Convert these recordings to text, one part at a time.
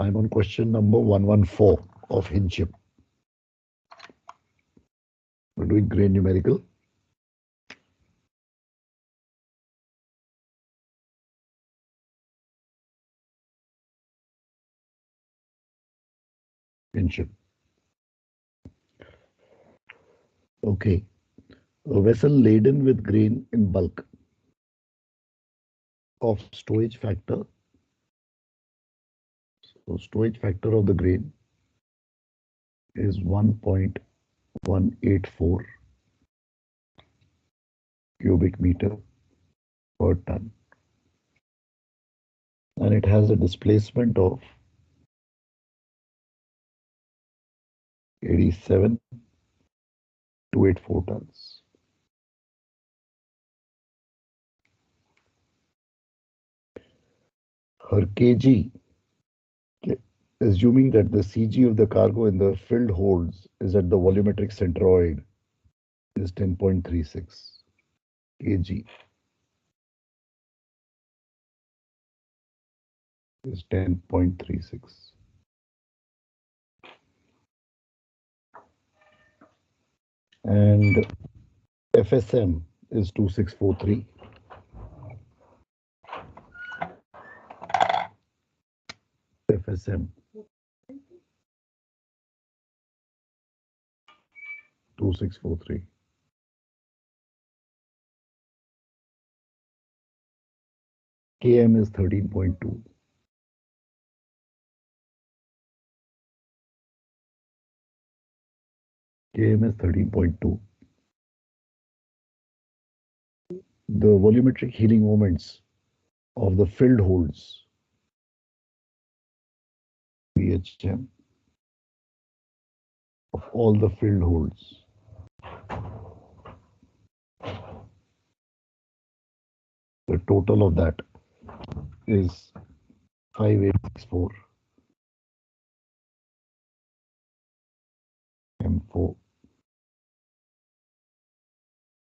I'm on question number 114 of HINSHIP. We're doing grain numerical. HINSHIP. Okay. A vessel laden with grain in bulk of storage factor. So storage factor of the grain is 1.184 cubic meter per ton. And it has a displacement of 87,284 tons. Her kg, assuming that the CG of the cargo in the filled holds is at the volumetric centroid, is 10.36 kg. Is 10.36. And FSM is 2643. FSM 2643. KM is 13.2. KM is 13.2. The volumetric healing moments of the filled holds, VHM, of all the filled holds, the total of that is 5864 M4,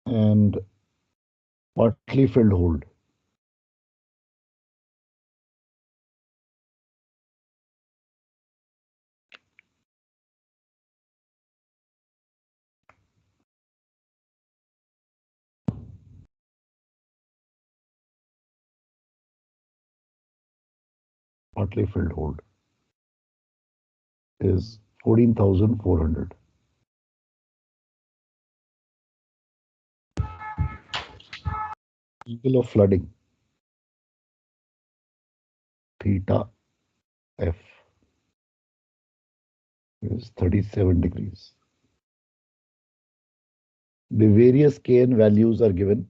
and partly filled hold is 14,400. Angle of flooding, theta F, is 37 degrees. The various Kn values are given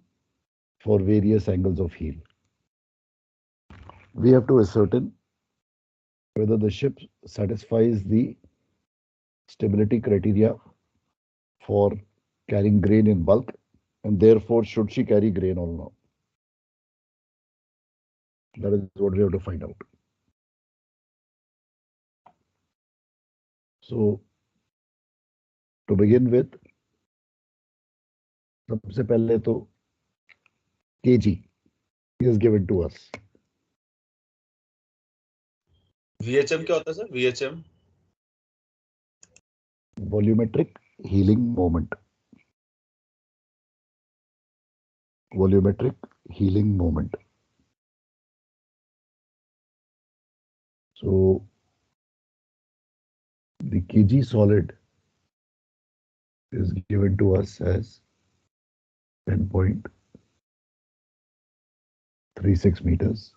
for various angles of heel. We have to ascertain whether the ship satisfies the stability criteria for carrying grain in bulk, and therefore should she carry grain or not. That is what we have to find out. So to begin with, सबसे पहले तो kg is given to us. VHM क्या होता है sir? VHM volumetric healing moment. Volumetric healing moment. So the kg solid is given to us as 10.36 meters.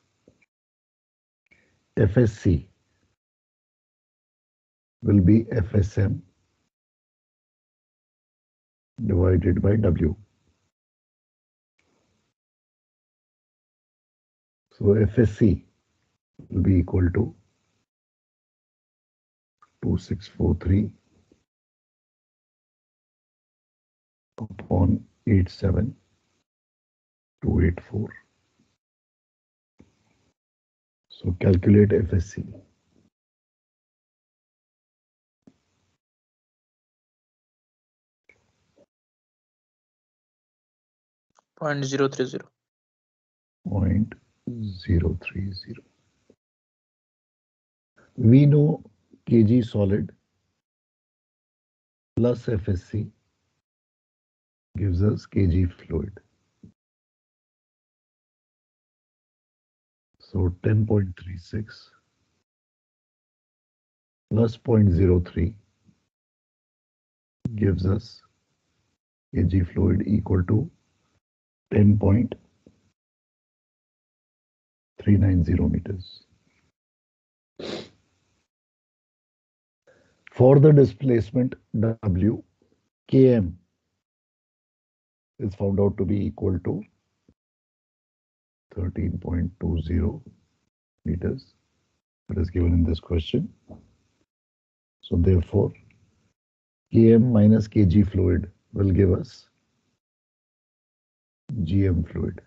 FSC will be FSM divided by W. So FSC will be equal to 2643 upon 87,284. So calculate FSC. .030. 0.030. We know kg solid plus FSC gives us kg fluid. So 10.36 plus 0.03 gives us kg fluid equal to 10.390 meters. For the displacement W, Km is found out to be equal to 13.20 meters. That is given in this question. So therefore, Km minus kg fluid will give us GM fluid.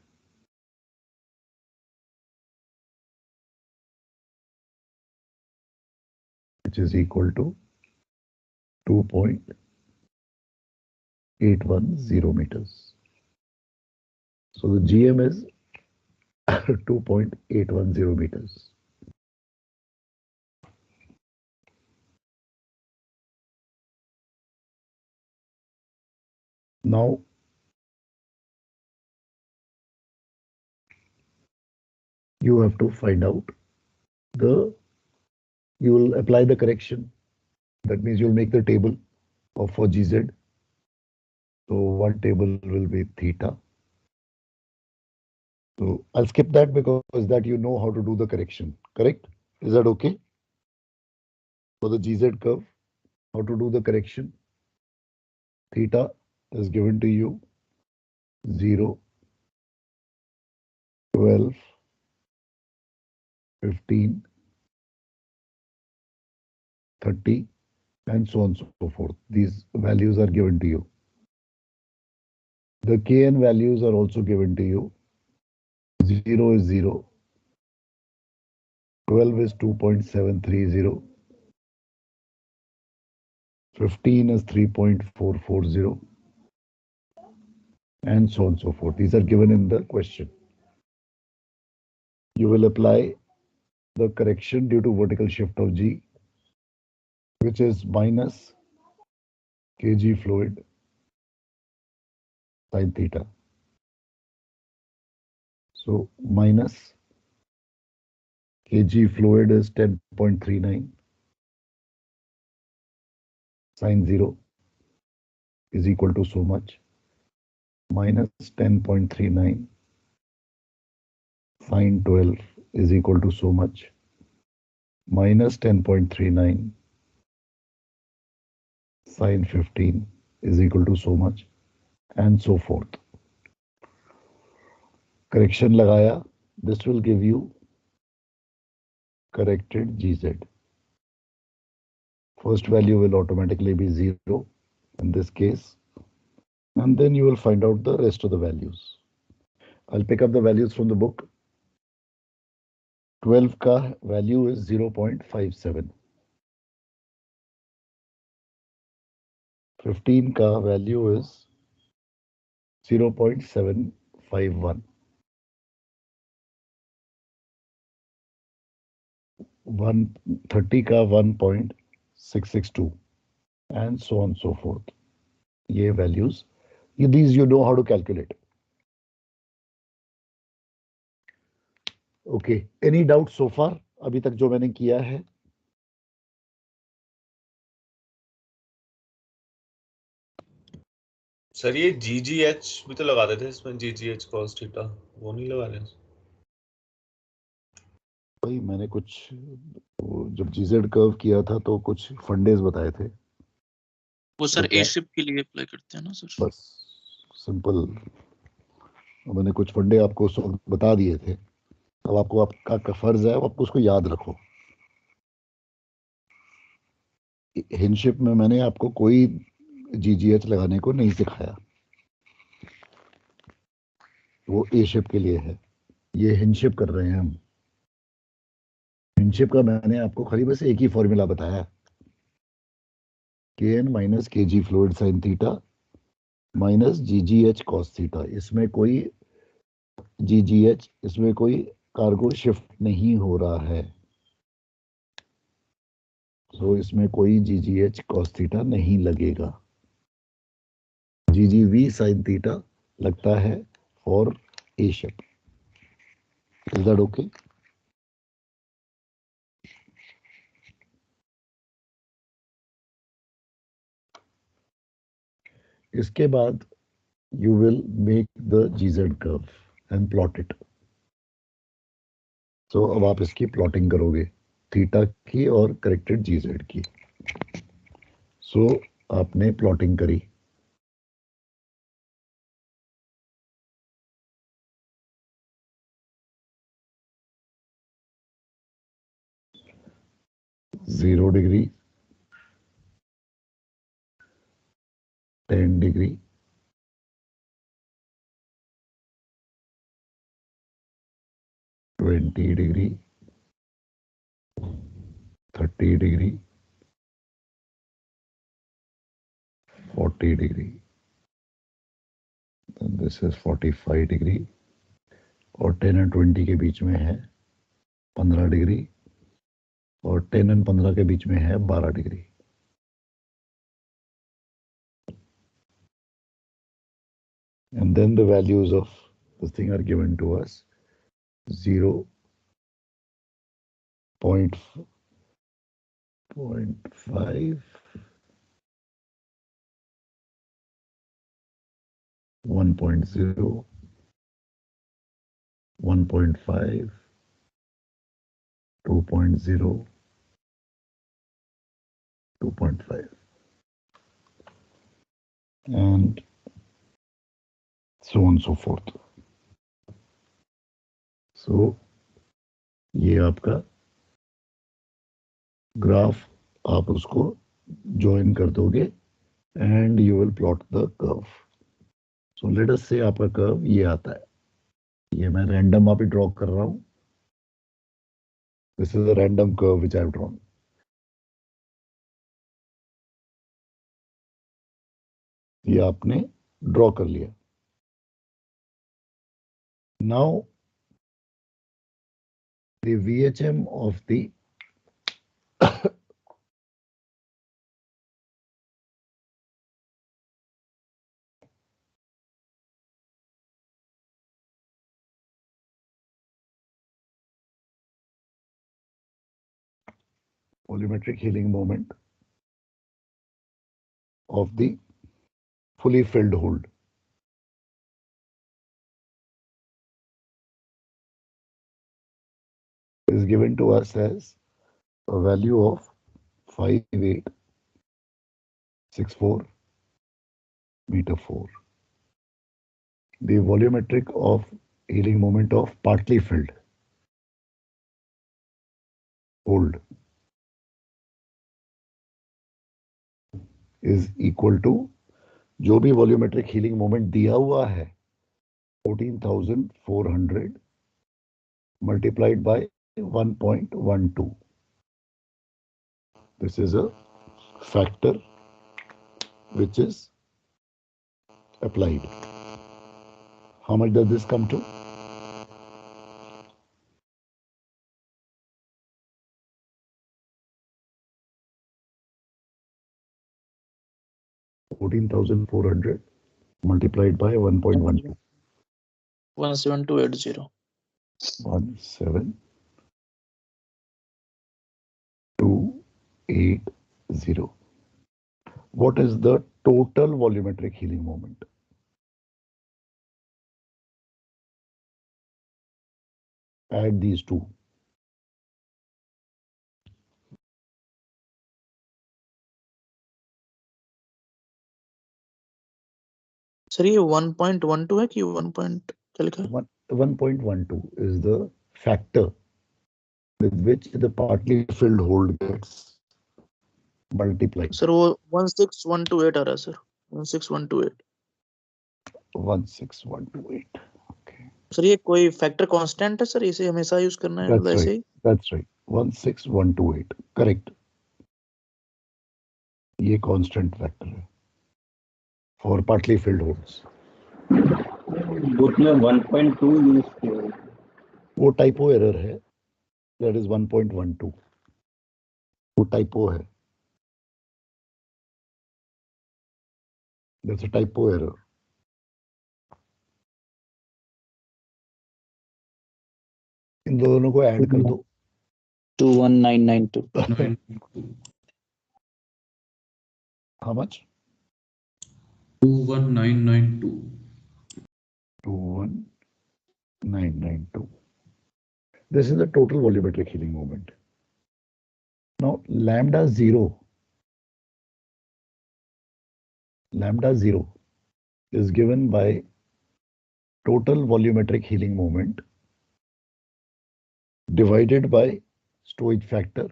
Which is equal to 2.810 meters. So the GM is 2.810 meters. Now, you have to find out you will apply the correction. That means you'll make the table for GZ. So one table will be theta. So I'll skip that because that you know how to do the correction, correct? Is that okay? For the GZ curve, how to do the correction? Theta is given to you 0, 12, 15, 30, and so on and so forth. These values are given to you. The Kn values are also given to you. 0 is 0, 12 is 2.730, 15 is 3.440, and so on and so forth. These are given in the question. You will apply the correction due to vertical shift of G, which is minus kg fluid sin theta. So minus kg fluid is 10.39 sin 0 is equal to so much, minus 10.39 sin 12 is equal to so much, minus 10.39 sin 15 is equal to so much, and so forth. Correction lagaya, this will give you corrected GZ. First value will automatically be 0 in this case, and then you will find out the rest of the values. I'll pick up the values from the book. 12 ka value is 0.57. 15 ka value is 0.751. 130 ka 1.662, and so on and so forth. Ye values, these you know how to calculate. Okay, any doubt so far? अभी तक जो मैंने किया है? Sir ये GGH भी तो लगाते थे इसमें, GGH cos थीटा, वो नहीं लगा रहे? भाई मैंने कुछ जब जीजेड कर्व किया था तो कुछ फंडेज बताए थे वो सर एशिप के लिए अप्लाई करते हैं ना सर? बस सिंपल मैंने कुछ फंडे आपको बता दिए थे. अब आपको आपका फर्ज है आपको उसको याद रखो. हिनशिप में मैंने आपको कोई जीजीएच लगाने को नहीं सिखाया, वो ए शिप के लिए है. ये हिनशिप कर रहे हैं हम. हिनशिप का मैंने आपको खाली बस एक ही फॉर्मूला बताया, के N minus K G fluid sine theta minus GGH cos theta. इसमें कोई जीजीएच, इसमें कोई कार्गो शिफ्ट नहीं हो रहा है. तो इसमें कोई GGH cos थीटा नहीं लगेगा. GGV sin थीटा लगता है for A ship. Is that okay? इसके बाद you will make the GZ curve and plot it. So अब आप इसकी प्लॉटिंग करोगे थीटा की और करेक्टेड GZ की. So आपने प्लॉटिंग करी. Zero degree, 10 degree, 20 degree, 30 degree, 40 degree, then this is 45 degree और 10 और 20 के बीच में है 15 डिग्री और 10 और 15 के बीच में है 12 degree. And then the values of this thing are given to us. 0.5, 1.0, 1.5, 2.0, 2.5, and so on and so forth. So ये आपका ग्राफ आप उसको ज्वाइन कर दोगे and you will plot the curve. So let us say आपका curve ये आता है. ये मैं रैंडम आप ड्रॉ कर रहा हूं. This is a random curve which I have drawn. ये आपने ड्रॉ कर लिया. Now the VHM of the volumetric healing moment of the fully filled hold is given to us as a value of 5864 meter 4. The volumetric of healing moment of partly filled hold is equal to जो भी volumetric healing moment दिया हुआ है 14,400 multiplied by 1.12. This is a factor which is applied. How much does this come to? $14,400 multiplied by 1.12. 17280. 17280. What is the total volumetric healing moment? Add these two. Sir ये 1.12 है कि 1 point क्या लिखा है? 1.12 is the factor with which the partly filled hold gets multiplied. Sir वो 16128 आ रहा है sir. 16128. 16128. Okay. Sir ये कोई फैक्टर कांस्टेंट है सर, इसे हमेशा यूज करना है That's ऐसे right. He? That's right. 16128. Correct. ये constant factor है for partly filled holes. Book में 1.2 यूज किया है. वो typo error है. That is 1.12. वो टाइपो है, दैट्स अ टाइपो एरर। इन दोनों को ऐड कर दो। 21992. How much? 21992. 21992. This is the total volumetric healing moment. Now lambda zero is given by total volumetric healing moment divided by stowage factor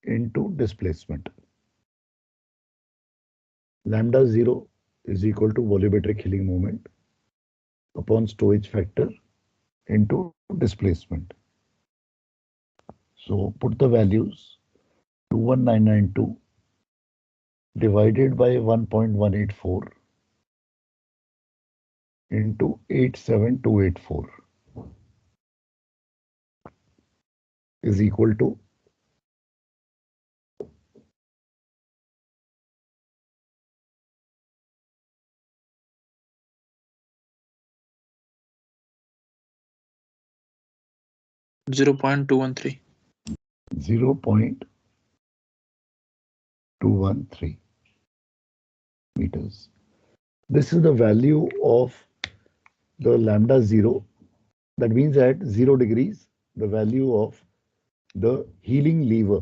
into displacement. Lambda zero is equal to volumetric healing moment upon stowage factor into displacement. So put the values 21992 divided by 1.184 into 87284 is equal to 0.213. 0.213 meters. This is the value of the lambda zero. That means at 0 degrees, the value of the healing lever.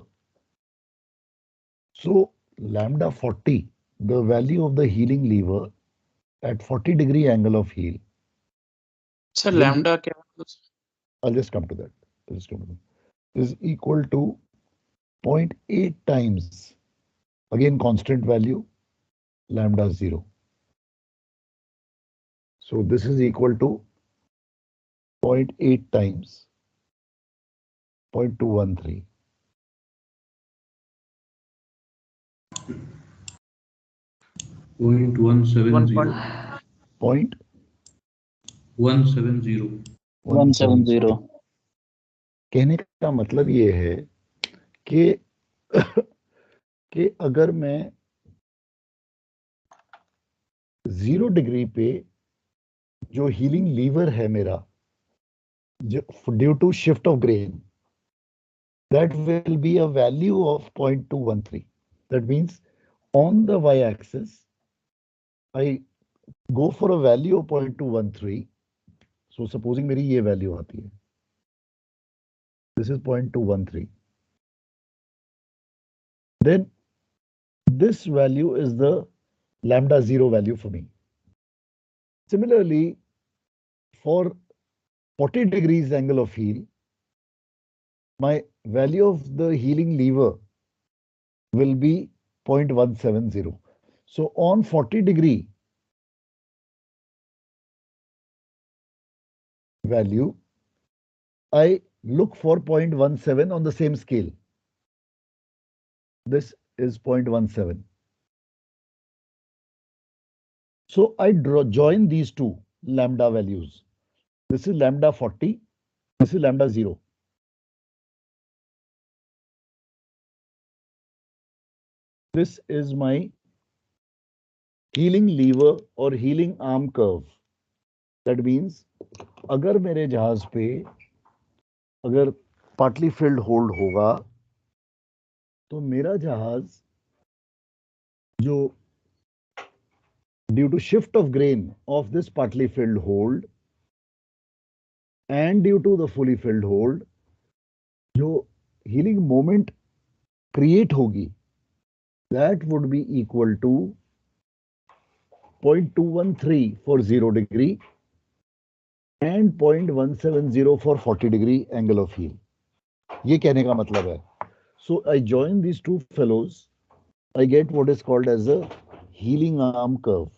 So lambda 40, the value of the healing lever at 40-degree angle of heel. Sir, will be- lambda क्या है? I'll just come to that. Is equal to 0.8 times, again constant value, lambda zero. So this is equal to 0.8 times 0.213. 0.170. Point 170. 170. कहने का मतलब ये है कि कि अगर मैं 0 डिग्री पे जो हीलिंग लीवर है मेरा, due to shift of grain, that will be a value of 0.213. That means on the y-axis, I go for a value of 0.213. So supposing मेरी ये value आती है, this is 0.213. Then this value is the lambda zero value for me. Similarly, for 40 degrees angle of heel, my value of the healing lever will be 0.170. So on 40-degree value, I look for 0.17 on the same scale. This is 0.17. So I join these two lambda values. This is lambda 40, this is lambda 0. This is my healing lever or healing arm curve. That means अगर मेरे जहाज पे अगर partly field hold होगा तो मेरा जहाज जो due to shift of grain of this partly filled hold and due to the fully filled hold, जो healing moment create होगी, that would be equal to 0.213 for 0 degree and 0.170 for 40 degree angle of heel. ये कहने का मतलब है. So I join these two fellows, I get what is called as a healing arm curve.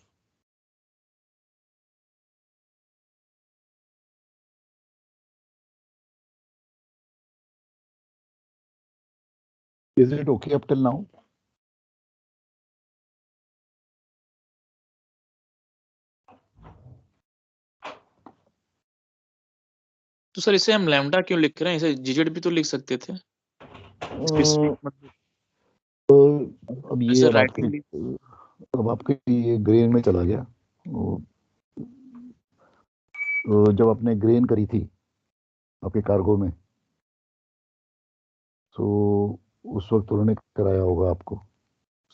Is it okay up till now? तो sir इसे हम lambda क्यों लिख रहे हैं? इसे जीजेड भी तो लिख सकते थे. तो अब ये सर अब आपके राइटिंग अब आपके ये ग्रेन में चला गया। तो जब आपने ग्रेन करी थी आपके कार्गो में, तो उस वक्त उन्होंने कराया होगा आपको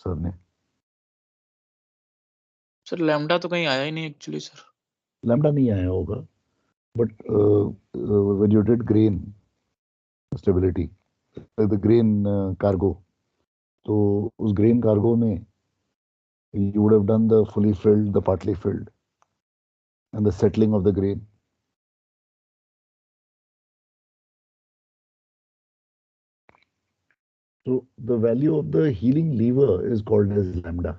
सर ने। सर लैम्डा तो कहीं आया ही नहीं एक्चुअली सर। लैम्डा नहीं आया होगा, but when you did grain stability, the grain cargo, तो उस ग्रेन कार्गो में you would have done the fully filled, the partly filled, and the settling of the grain. So the value of the healing lever is called as lambda.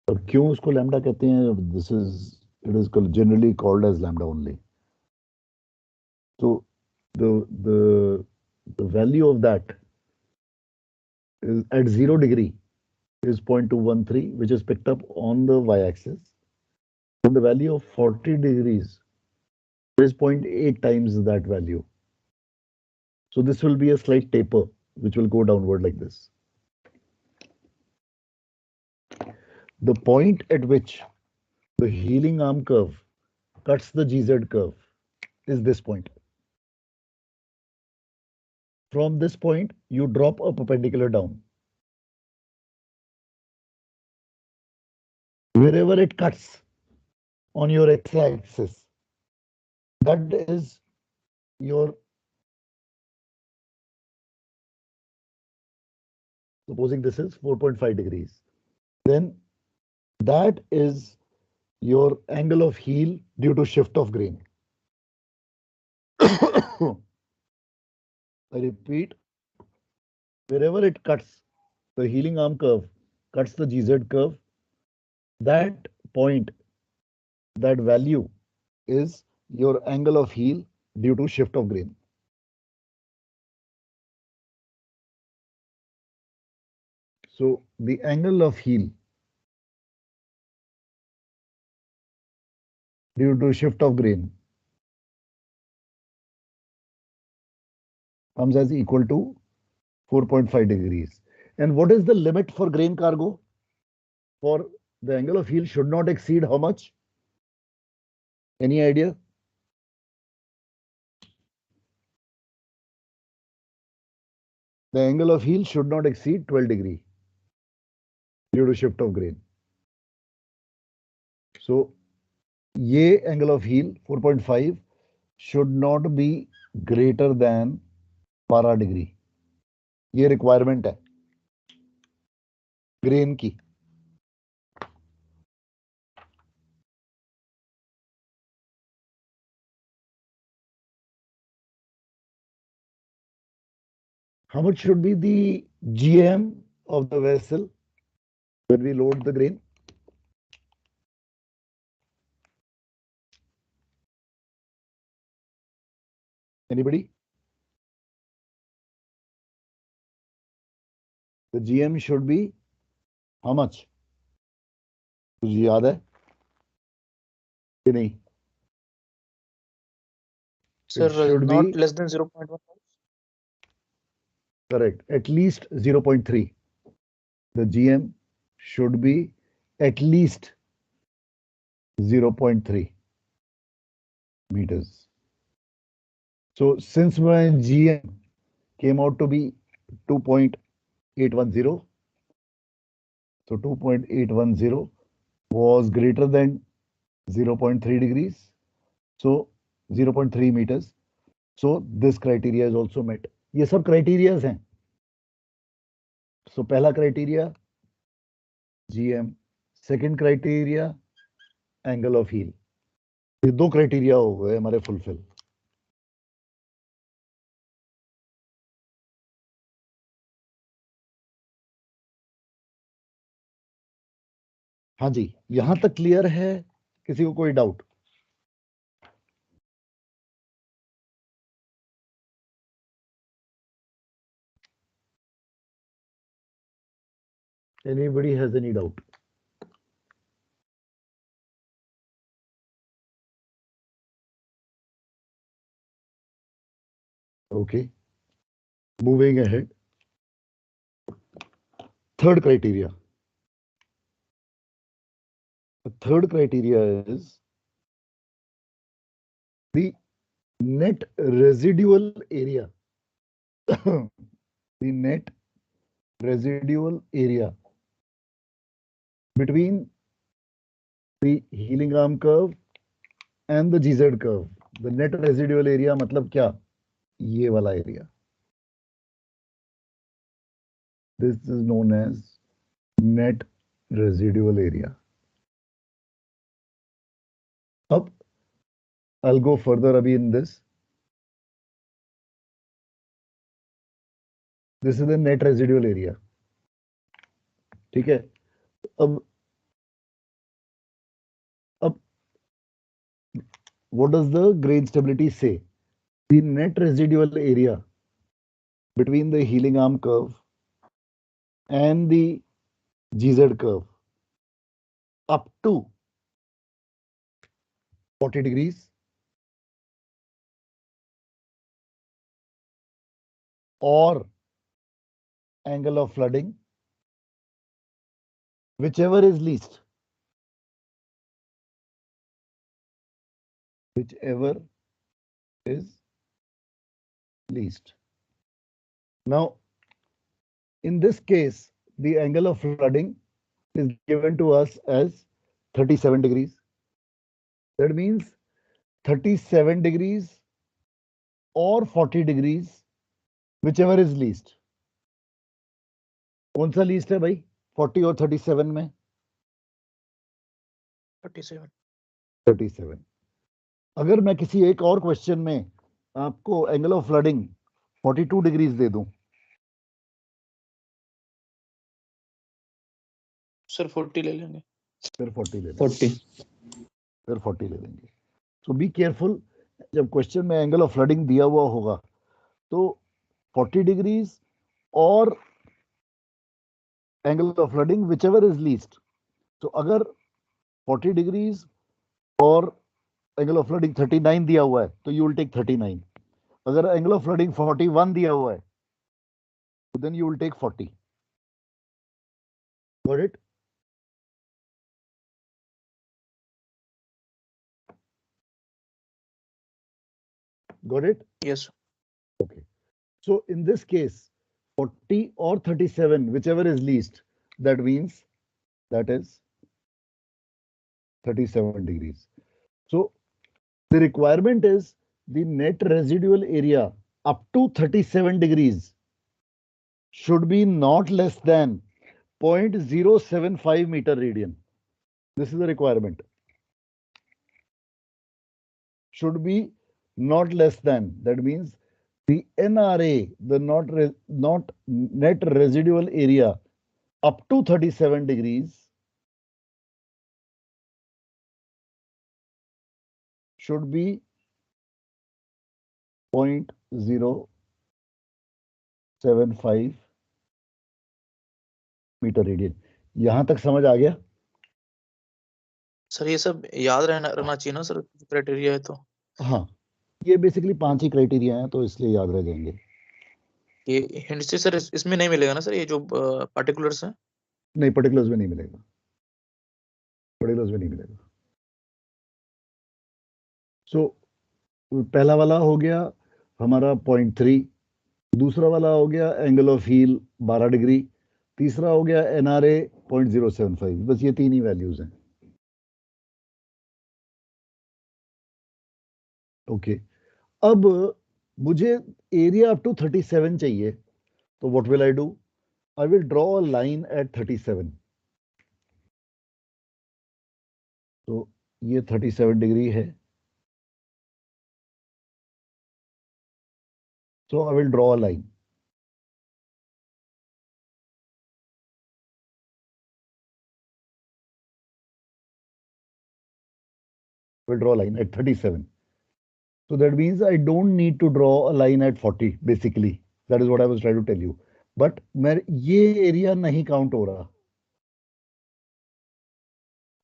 अब क्यों उसको lambda कहते हैं? It is generally called as lambda only. So the value of that is at 0 degree is 0.213, which is picked up on the y-axis, and the value of 40 degrees is 0.8 times that value. So this will be a slight taper, which will go downward like this. The point at which the healing arm curve cuts the GZ curve is this point. From this point, you drop a perpendicular down. Wherever it cuts on your x-axis, that is your, supposing this is 4.5 degrees, then that is your angle of heel due to shift of grain. I repeat, wherever it cuts, the healing arm curve cuts the GZ curve, that point, that value is your angle of heel due to shift of grain. So the angle of heel due to shift of grain comes as equal to 4.5 degrees. And what is the limit for grain cargo? For the angle of heel should not exceed how much? Any idea? The angle of heel should not exceed 12 degree due to shift of grain. So ये angle of heel 4.5 should not be greater than 12 degree. ये requirement है grain की. How much should be the GM of the vessel when we load the grain? Anybody? The GM should be how much? तुझे याद है कि नहीं? Sir, It should not be less than 0.1. correct. At least 0.3. The GM should be at least 0.3 meters. So since my GM came out to be 2.810, so 2.810 was greater than 0.3 degrees, so 0.3 meters. So this criteria is also met. ये सब criterias हैं. So पहला criteria GM, second criteria angle of heel. ये दो criteria हो गए हमारे fulfill. हाँ जी, यहां तक क्लियर है? किसी को कोई doubt? Anybody has any doubt? Okay. Moving ahead. Third criteria. The third criteria is the net residual area. The net residual area between the healing arm curve and the GZ curve. The net residual area मतलब क्या? ये वाला area. This is known as net residual area. Up, I'll go further abhi in this. This is the net residual area. ठीक है? अब what does the grain stability say? The net residual area between the healing arm curve and the GZ curve up to 40 degrees or angle of flooding, whichever is least. Whichever is least. Now, in this case, the angle of flooding is given to us as 37 degrees. That means 37 degrees or 40 degrees, whichever is least. कौन सा least है भाई 40 और 37 में 37 अगर मैं किसी एक और क्वेश्चन में आपको एंगल ऑफ फ्लडिंग 42 डिग्रीज दे दूं सर 40 ले लेंगे फिर 40 ले लेंगे 40 फिर 40 ले लेंगे सो बी केयरफुल जब क्वेश्चन में एंगल ऑफ फ्लडिंग दिया हुआ होगा तो 40 डिग्रीज और angle of flooding which ever is least तो अगर 40 डिग्रीज और एंगल ऑफ फ्लडिंग 39 दिया हुआ है तो यू विल टेक 39 अगर एंगल ऑफ फ्लडिंग 41 दिया हुआ है तो then you will take 40 got it got it yes okay so in this case 40 or 37 whichever is least that means that is 37 degrees so the requirement is the net residual area up to 37 degrees should be not less than 0.075 meter radian this is the requirement should be not less than that means the NRA the not net residual area up to 37 degrees should be 0.075 metre radian यहां तक समझ आ गया sir ये सब याद रहना चाहिए ना सर क्राइटेरिया है तो हाँ ये बेसिकली 5 ही क्राइटेरिया हैं तो इसलिए याद रह जाएंगे ये हिंट से सर इसमें नहीं मिलेगा ना सर ये जो पार्टिकुलर्स हैं नहीं पर्टिकुलर्स में नहीं मिलेगा पर्टिकुलर्स में नहीं मिलेगा सो पहला वाला हो गया हमारा 0.3 दूसरा वाला हो गया एंगल ऑफ हील 12 डिग्री तीसरा हो गया NRA 0.075 बस ये तीन ही वैल्यूज हैं ओके अब मुझे एरिया अप टू 37 चाहिए तो what will I do I will draw a line at 37 तो ये 37 डिग्री है so I will draw a line will draw a line at 37 so that means I don't need to draw a line at 40 basically that is what I was trying to tell you but मैं ये area नहीं count हो रहा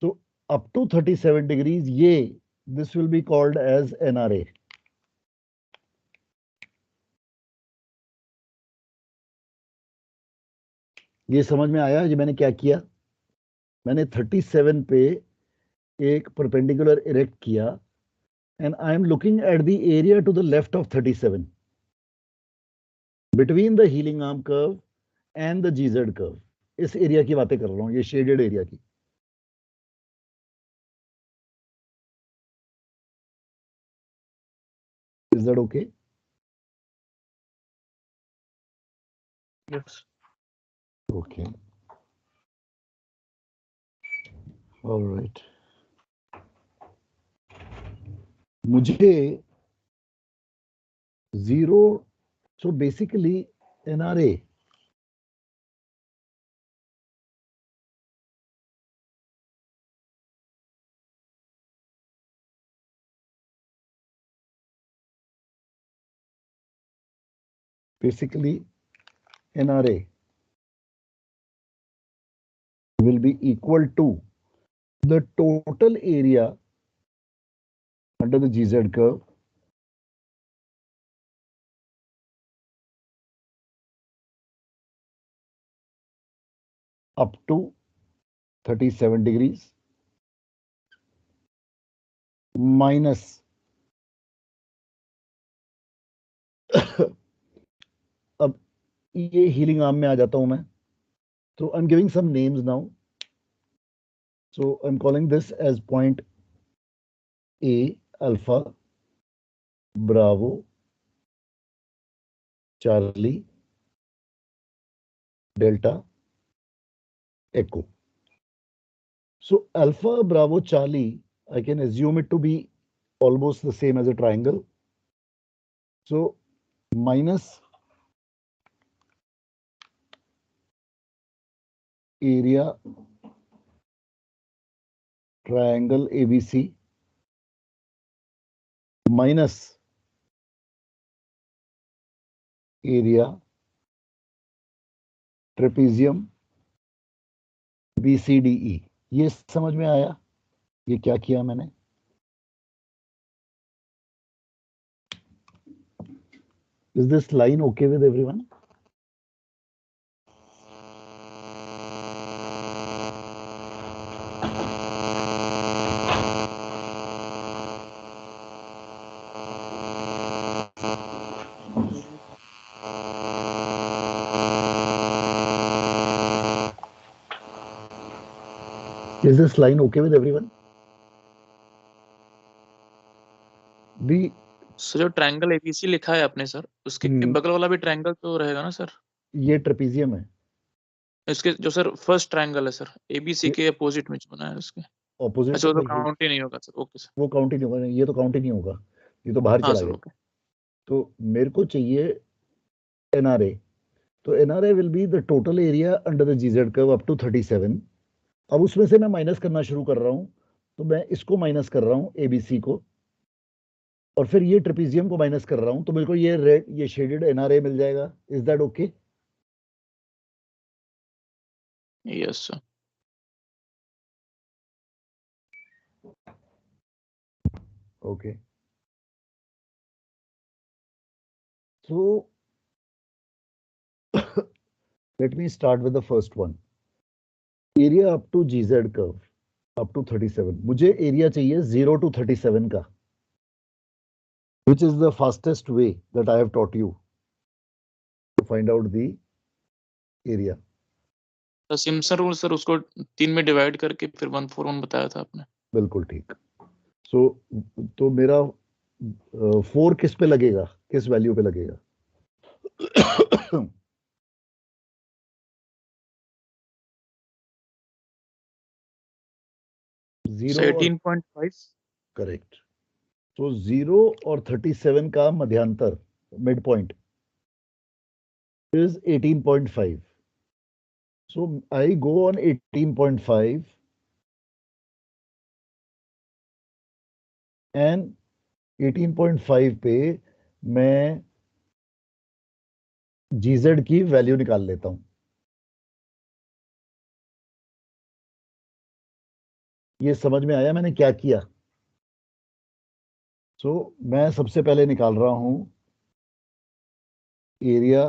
so up to 37 degrees ये this will be called as NRA ये समझ में आया? ये मैंने क्या किया, मैंने 37 पे एक परपेंडिकुलर इरेक्ट किया and I am looking at the area to the left of 37 between the heeling arm curve and the GZ curve. इस एरिया की बातें कर रहा हूं, ये शेडेड एरिया की। Is that okay? Yes. Okay, alright. मुझे zero, so basically NRA NRA will be equal to the total area under the GZ curve up to 37 degrees minus अब ये हीलिंग आर्म में आ जाता हूं मैं, तो I am giving some names now. So I'm calling this as point A, Alpha, Bravo, Charlie, Delta, Echo. So Alpha, Bravo, Charlie, I can assume it to be almost the same as a triangle. So minus area triangle ABC minus area trapezium BCDE। ये समझ में आया ये क्या किया मैंने? Is this line okay with everyone? Is this line okay with everyone? The sir जो triangle ABC लिखा है आपने सर, उसके बगल वाला भी ट्रायंगल तो रहेगा ना सर? ये ट्रेपीजियम है। इसके जो सर फर्स्ट ट्रायंगल है सर, एबीसी के अपोजिट में जो बना है उसके। ऑपोजिट अच्छा, वो तो काउंट ही नहीं होगा सर। Okay sir. वो काउंट ही नहीं होगा, ये तो काउंट ही नहीं होगा, ये तो बाहर हाँ चला सर, गया। ओके। तो मेरे को चाहिए एनआरए, तो NRA will be the total area under the GZ curve up to 37। अब उसमें से मैं माइनस करना शुरू कर रहा हूं, तो मैं इसको माइनस कर रहा हूं एबीसी को, और फिर ये ट्रेपीजियम को माइनस कर रहा हूं, तो मेरे को ये रेड, ये शेडेड एनआरए मिल जाएगा। Is that okay? Yes sir. Okay, so let me start with the first one, area up to GZ curve up to 37। मुझे एरिया चाहिए 0 to 37 का, which is the fastest way that I have taught you to find out the area. तो Simpson rule sir, उसको 3 में divide करके फिर 141 बताया था आपने। बिल्कुल ठीक। सो तो मेरा 4 किस पे लगेगा, किस वैल्यू पे लगेगा? सर 18.5। करेक्ट। तो 0 और 37 का मध्यांतर, mid point, is 18.5. So I go on 18.5 and 18.5 पे मैं GZ की वैल्यू निकाल लेता हूं। ये समझ में आया मैंने क्या किया? सो मैं सबसे पहले निकाल रहा हूं एरिया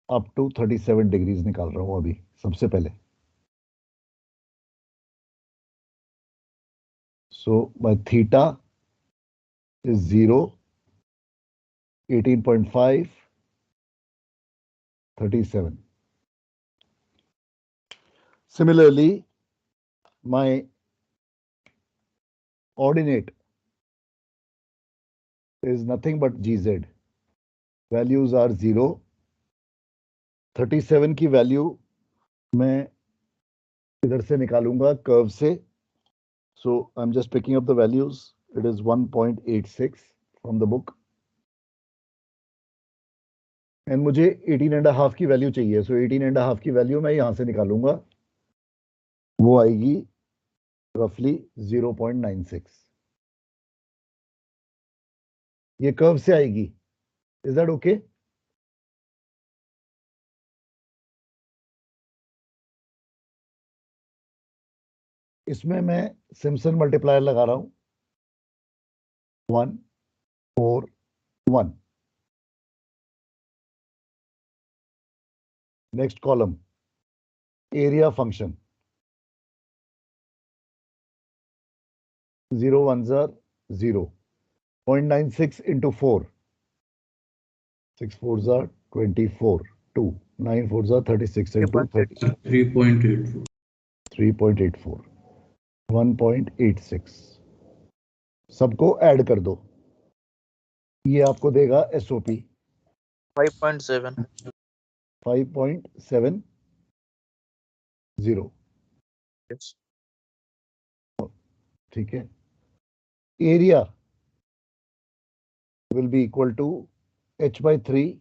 अप टू 37 डिग्रीज निकाल रहा हूं अभी सबसे पहले. So my theta is 0, 18.5, 37. Similarly, my ordinate is nothing but GZ. Values are 0. 37 की वैल्यू मैं इधर से निकालूंगा कर्व से. So I'm just picking up the values. It is 1.86 from the book. And मुझे 18.5 की वैल्यू चाहिए. So 18.5 की वैल्यू मैं यहां से निकालूंगा. वो आएगी roughly 0.96. ये कर्व से आएगी. Is that okay? इसमें मैं सिम्पसन मल्टीप्लायर लगा रहा हूं. 1, 4, 1. Next column, area function. 0 ones are 0. 0.96 into 4. 6 fours are 24. 2. 9 fours are 36 into 30. 3.84. 3.84. 1.86. सबको ऐड कर दो. ये आपको देगा SOP 5.7. 5.70. Yes. ठीक है. Area will be equal to H by 3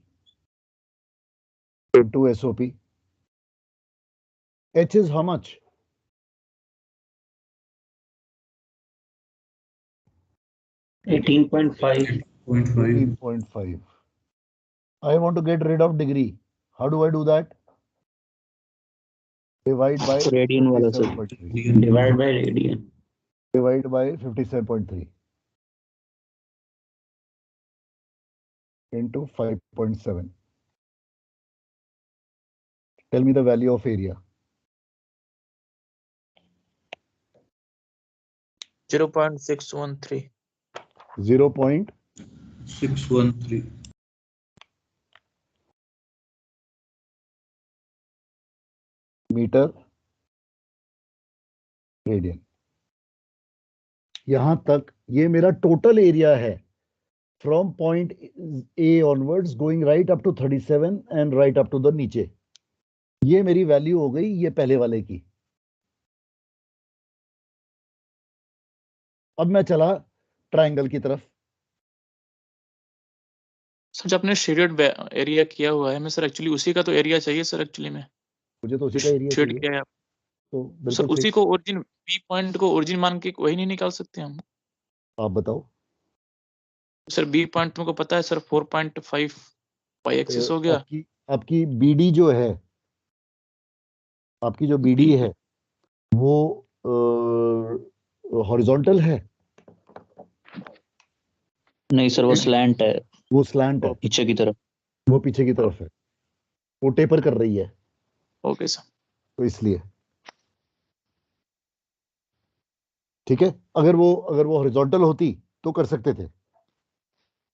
into SOP. H is how much? 18.5. 8.5. 18.5. I want to get rid of degree. How do I do that? Divide by Radian वाला sir. 57.3. Divide by radian. Divide by 57.3 into 5.7. Tell me the value of area. 0.613. 613. Metre radian. यहां तक ये मेरा total area है. From point A onwards going right up to 37 and right up to the नीचे. ये मेरी value हो गई ये पहले वाले की. अब मैं चला ट्रायंगल की तरफ. सर जो आपने शेडेड एरिया किया हुआ है, मैं सर एक्चुअली उसी का तो एरिया चाहिए सर एक्चुअली में. मुझे तो उसी का एरिया शेड चाहिए. किया है आप. तो सर बिल्कुल उसी सही. को ओरिजिन बी पॉइंट को ओरिजिन मान के वही नहीं निकाल सकते हम? आप बताओ. सर बी पॉइंट तुमको पता है सर 4.5 पाई एक्सिस हो गया. आपकी बीडी जो है, आपकी जो बीडी है वो हॉरिजॉन्टल है. नहीं सर, वो स्लैंट है. वो स्लैंट है. पीछे की तरफ. वो पीछे की तरफ है. वो टेपर कर रही है. Okay sir. तो इसलिए ठीक है. अगर वो हॉरिजॉन्टल होती तो कर सकते थे.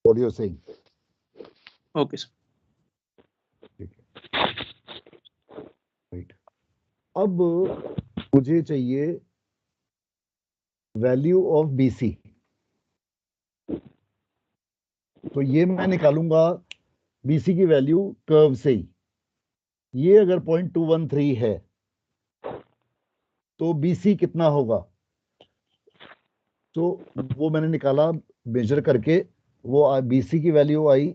What you are saying. Okay sir. ठीक है. राइट. अब मुझे चाहिए वैल्यू ऑफ BC. तो ये मैं निकालूंगा BC की वैल्यू कर्व से ही. ये अगर 0.213 है तो BC कितना होगा. तो वो मैंने निकाला मेजर करके. वो BC की वैल्यू आई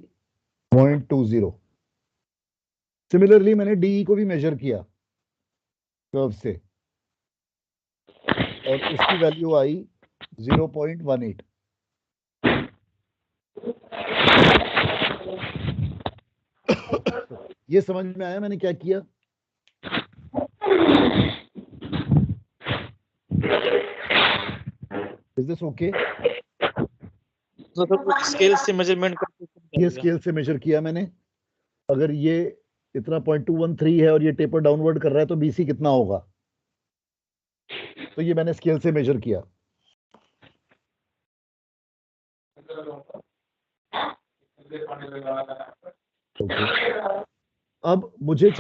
0.20. सिमिलरली मैंने DE को भी मेजर किया कर्व से और उसकी वैल्यू आई 0.18. ये समझ में आया मैंने क्या किया. Is this okay. तो स्केल से मेजरमेंट करके ये स्केल से मेजर किया मैंने. अगर ये इतना 0.213 है और ये टेपर डाउनवर्ड कर रहा है, तो BC कितना होगा? तो ये मैंने स्केल से मेजर किया। Okay. अब मुझे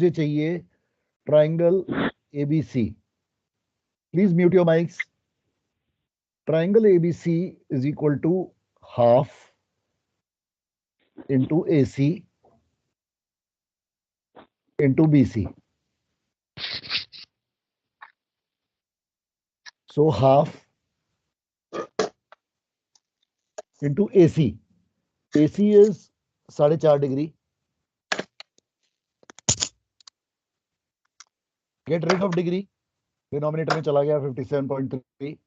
चाहिए triangle ABC। Please mute your mics. Triangle ABC is equal to half into AC into BC. So half into AC. AC is 4.5 degree. Get rid of degree, denominator में चला गया 57.3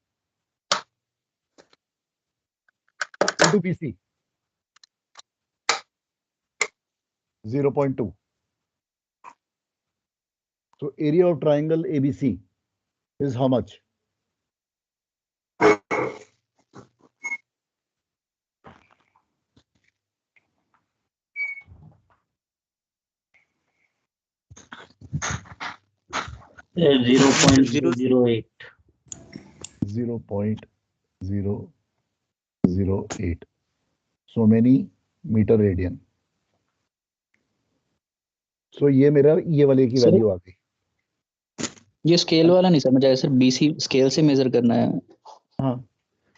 into BC 0.2. So area of triangle ABC is how much? Yeah, 0.008. 0.008. So many meter radian. So ये मेरा ये वाले की Sir, value आ गई। ये स्केल वाला नहीं समझ आया सर, BC स्केल से मेजर करना है। हाँ,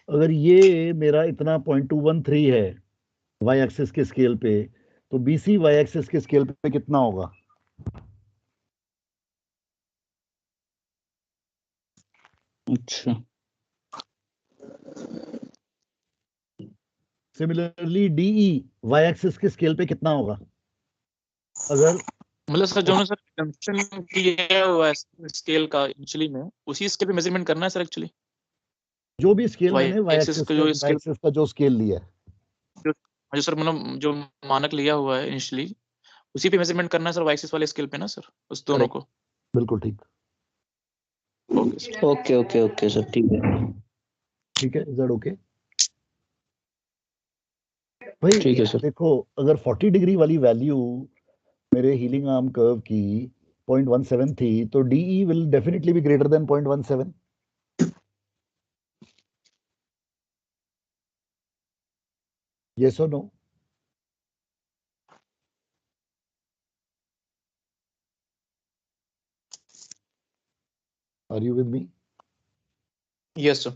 अगर ये मेरा इतना 0.213 है वाई एक्सिस के स्केल पे, तो BC वाई एक्सिस के स्केल पे कितना होगा? अच्छा, सिमिलरली DE वाई एक्सिस के स्केल पे कितना होगा? अगर मतलब सर जो सर कंस्ट्रक्शन किया हुआ है स्केल का इनिशियली में, उसी स्केल पे मेजरमेंट करना है सर एक्चुअली। जो भी स्केल वाई मैंने वाई एक्सिस एक्सिस का जो स्केल का जो स्केल लिया है, जो सर मतलब जो मानक लिया हुआ है इनिशियली, उसी पे मेजरमेंट करना है सर वाई एक्सिस वाले स्केल पे ना सर, उस दोनों को। बिल्कुल ठीक। Okay sir. ओके सर, ठीक है। ठीक है, इज दैट ओके? भाई ठीक है सर। देखो, अगर 40 डिग्री वाली वैल्यू मेरे हीलिंग आर्म कर्व की 0.17 थी, तो DE will definitely be greater than 0.17। Yes or no? Are you with me? Yes sir.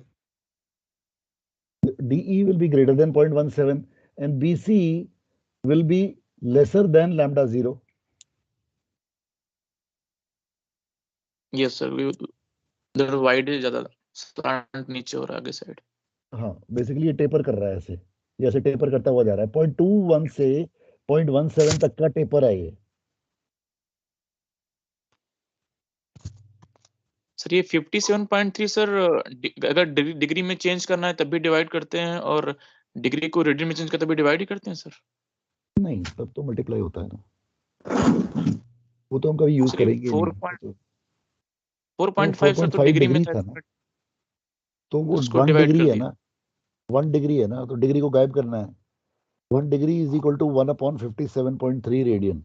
DE will be greater than 0.17 and BC will be lesser than lambda 0. Yes sir, उधर wide ज्यादा slant नीचे हो रहा है आगे side. हाँ, basically ये taper कर रहा है ऐसे, ये ऐसे टेपर करता हुआ जा रहा है। 0.21 से 0.17 तक का टेपर है ये। सर ये 57.3 सर, अगर डिग्री में चेंज करना है तब भी डिवाइड करते हैं, और डिग्री को रेडियन में चेंज करते तब भी डिवाइड ही करते हैं सर? नहीं, तब तो मल्टीप्लाई होता है ना, वो तो हम कभी यूज सर ये करेंगे नहीं। 4.5 सर तो 4.5 डिग्री में डिग्री था, था ना, तो वो उसको 1 डिवाइड डिग्री कर है दिया। ना, 1 डिग्री है ना, तो डिग्री को गायब करना है। 1 degree is equal to 1/57.3 radian.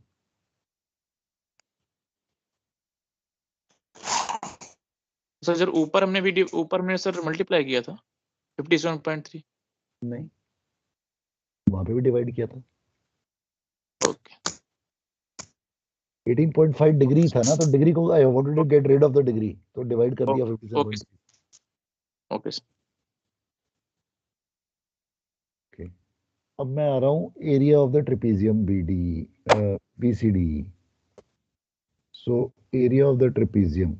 Sir जब ऊपर हमने सर मल्टीप्लाई किया था 57.3। नहीं, वहां पे भी डिवाइड किया था। ओके 18.5 डिग्री था ना, तो डिग्री को I wanted to get rid of the degree, तो डिवाइड कर दिया ओके 57.3। Okay sir. ओके, अब मैं आ रहा हूँ area of the trapezium BCD। So area of the trapezium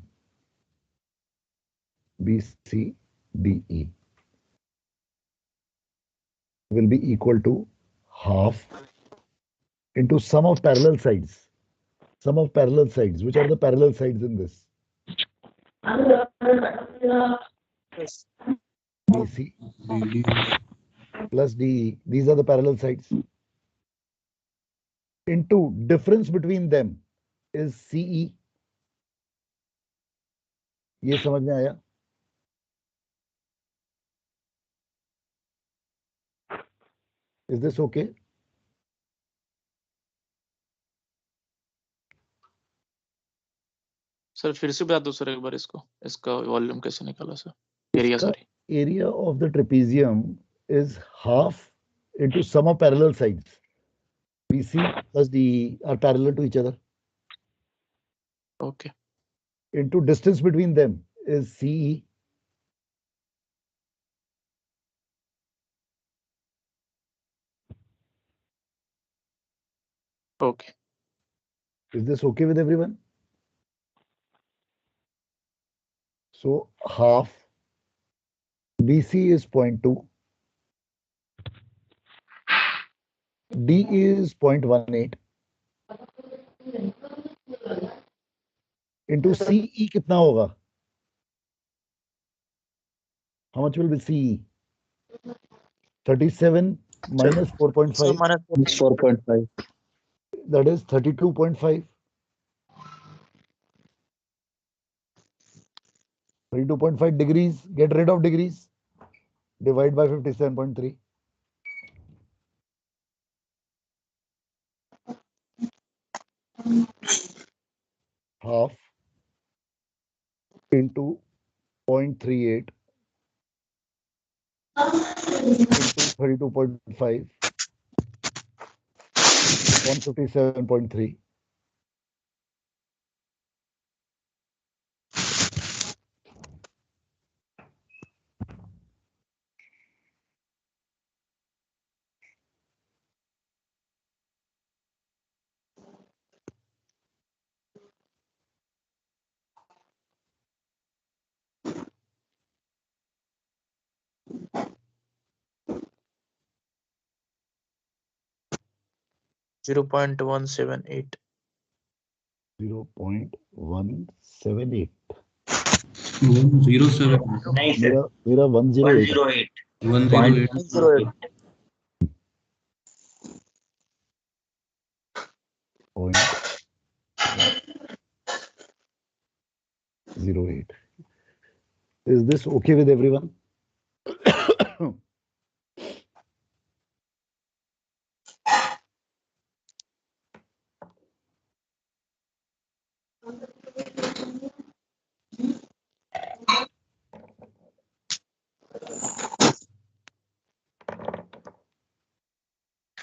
BCDE will be equal to half into sum of parallel sides. Sum of parallel sides. Which are the parallel sides in this? BC BD plus DE. These are the parallel sides. Into difference between them is CE. ये समझ में आया? Is this okay? Sir फिर से बता दो sir एक बार इसका वॉल्यूम कैसे निकाला सर? एरिया इसका sorry. area of the trapezium is half into sum of parallel sides. BC plus DE are parallel to each other. Okay Into distance between them is CE. Okay Is this okay with everyone? So half BC is 0.2. DE is 0.18. Into CE कितना होगा? How much will be CE? 37 minus 4.5. It's 4.5. That is 32.5. 32.5 degrees. Get rid of degrees. Divide by 57.3. Half into 0.38 into 32.5 upon 57.3. Zero 0.178 0.178. 107. नहीं sir मेरा 108. 108 108. 108 0.08. Is this okay with everyone?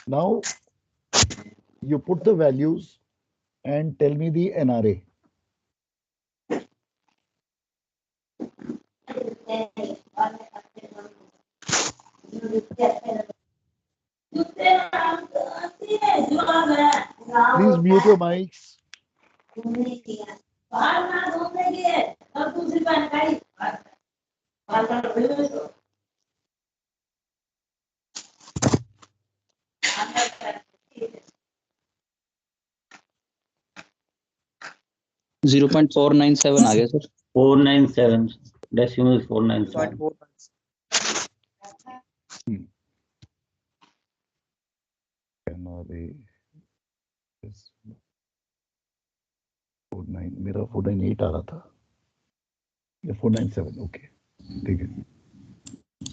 Now you put the values and tell me the NRA. Please mute your mics. Zero 0.497 आ गया sir. 497 decimal 497 NRA is 49. मेरा 498 आ रहा था. या 497. Okay ठीक है.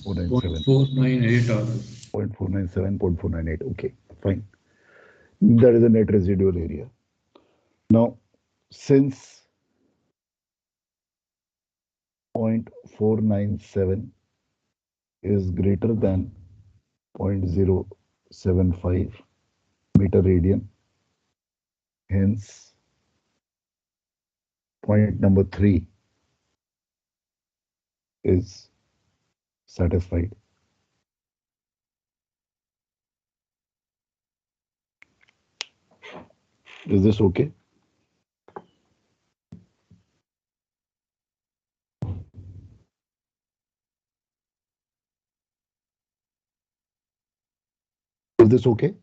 497. 498 hours. 0.497, 0.498. Okay, fine. That is the net residual area. Now, since 0.497 is greater than 0.075 meter radian, hence point number 3 is satisfied. Is this okay? Is this okay?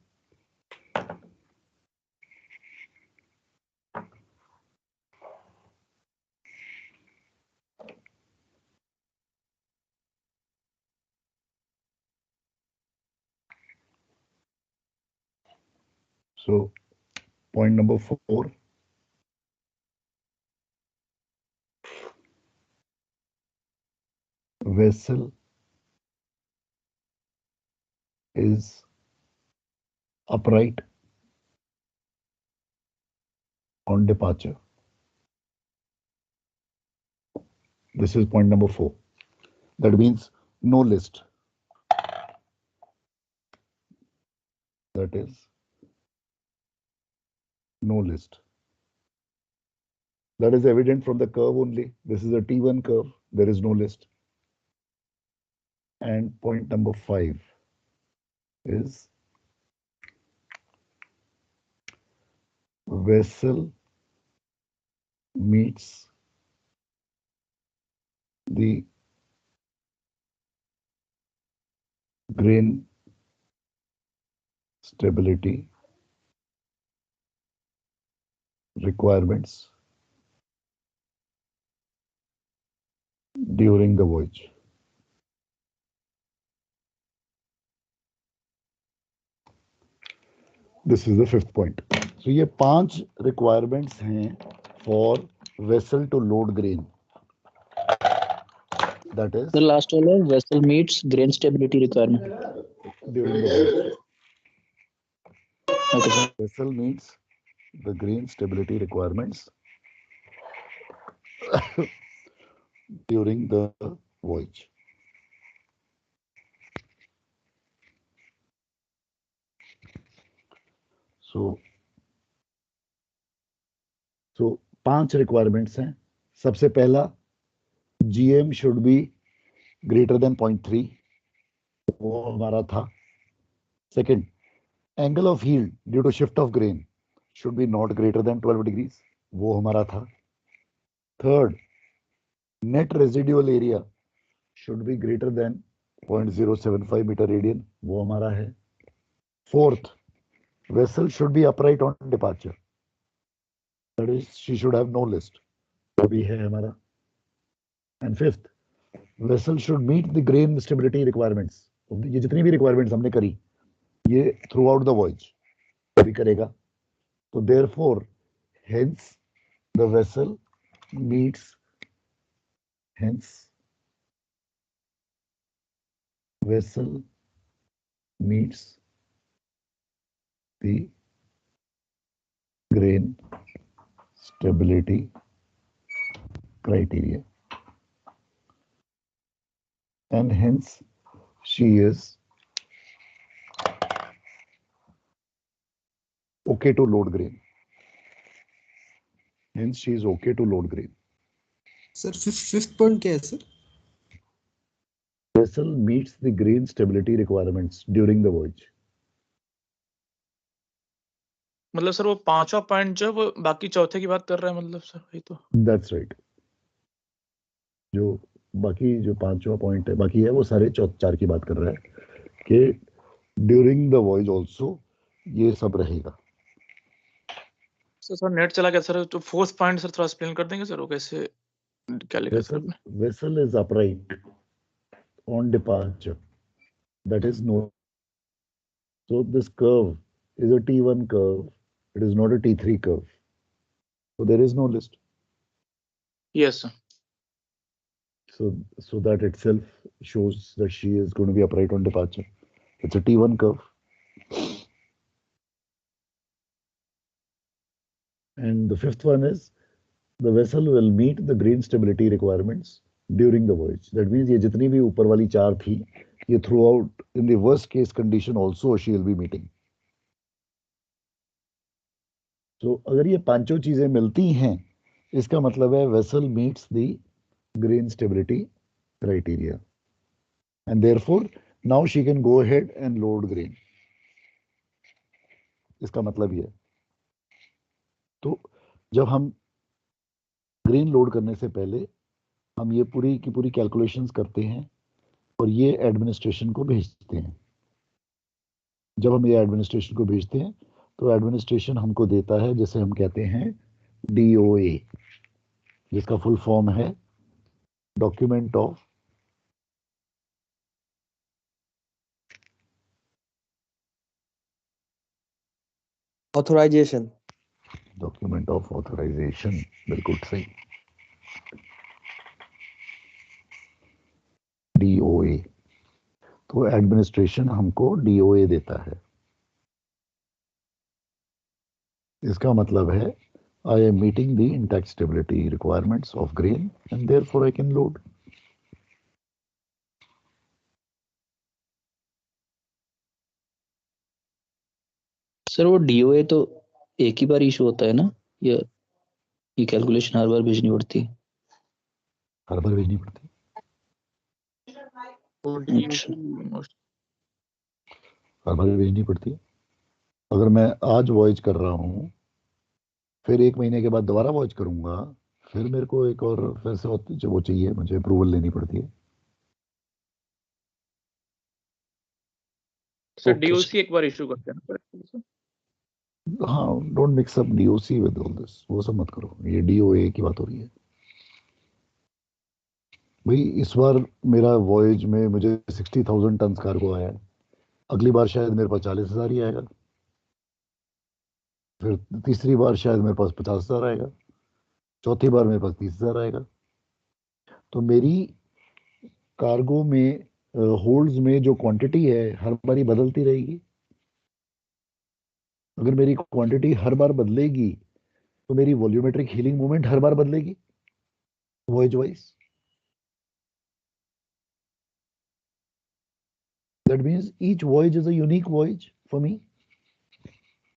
So, point number 4. Vessel is upright on departure. This is point number 4. That means no list. That is no list. That is evident from the curve only. This is a T1 curve. There is no list. And point number 5 is vessel meets the grain stability requirements during the voyage. This is the 5th point. So ये 5 requirements हैं for vessel to load grain. That is The last one is vessel meets grain stability requirement. during the voyage. Okay, sir. Vessel meets the grain stability requirements during the voyage. So 5 requirements हैं. सबसे पहला GM should be greater than 0.3. वो हमारा था. Second, angle of yield due to shift of grain should be not greater than 12 degrees. वो हमारा था. Third, net residual area should be greater than 0.075 meter radian. वो हमारा है. Fourth, vessel should be upright on departure. That is, she should have no list. वो भी है हमारा. And fifth, vessel should meet the grain stability requirements. ये जितनी भी requirements हमने करी, ये throughout the voyage भी करेगा. So therefore, hence the vessel meets the grain stability criteria, and hence she is okay to load grain. Hence she is okay to load grain. Sir fifth point क्या है sir? Vessel meets the grain stability requirements during the voyage. मतलब sir वो 5वां point जो वो बाकी चौथे की बात कर रहा है, मतलब सर वही तो. That's right. जो बाकी जो 5वां पॉइंट है बाकी है वो सारे 4 की बात कर रहा है कि ड्यूरिंग द वॉयज ऑल्सो ये सब रहेगा. सर नेट चला गया सर. तो 4th पॉइंट सर थोड़ा एक्सप्लेन कर देंगे सर, वो कैसे क्या लिखा सर आपने? Vessel is upright on departure. That is no. So this curve is a T1 curve. It is not a T3 curve. So there is no list. Yes sir. So that itself shows that she is going to be upright on departure. It's a T1 curve. And the 5th one is the vessel will meet the grain stability requirements during the voyage. That means ये जितनी भी ऊपर वाली 4 थी, ये throughout in the worst case condition also she will be meeting. So अगर ये 5 चीजें मिलती हैं, इसका मतलब है vessel meets the grain stability criteria, and therefore now she can go ahead and load grain. इसका मतलब ये. तो जब हम ग्रेन लोड करने से पहले हम ये पूरी की पूरी कैलकुलेशंस करते हैं और ये एडमिनिस्ट्रेशन को भेजते हैं. जब हम ये एडमिनिस्ट्रेशन को भेजते हैं तो एडमिनिस्ट्रेशन हमको देता है जिसे हम कहते हैं DOA, जिसका फुल फॉर्म है डॉक्यूमेंट ऑफ ऑथराइजेशन. बिल्कुल सही. DOA. तो एडमिनिस्ट्रेशन हमको DOA देता है. इसका मतलब है I am meeting the intact stability requirements of grain and therefore I can load. Sir वो DOA तो एक ही बार इशू होता है ना, या ये कैलकुलेशन हर बार भेजनी पड़ती है? हर बार भेजनी पड़ती है। अच्छा। हर बार भेजनी पड़ती है। अगर मैं आज वॉयज कर रहा हूँ, फिर 1 महीने के बाद दोबारा वॉयज करूंगा, फिर मेरे को एक और फिर से वो चाहिए, मुझे अप्रूवल लेनी पड़ती है। सर Okay, DOC एक बार इशू करते हैं ना सर? हाँ, don't mix up DOC with all this, वो सब मत करो, ये DOA की बात हो रही है। भाई इस बार मेरा वॉयज में मुझे 60,000 टन कार्गो आया है, अगली बार शायद मेरे पास 40,000 ही आएगा, फिर तीसरी बार शायद मेरे पास 50,000 आएगा, चौथी बार मेरे पास 30,000 आएगा। तो मेरी कार्गो में होल्ड्स में जो क्वांटिटी है हर बारी बदलती रहेगी। अगर मेरी क्वांटिटी हर बार बदलेगी तो मेरी वॉल्यूमेट्रिक हीलिंग मूवमेंट हर बार बदलेगी voyage wise. That means each voyage is a unique voyage for me.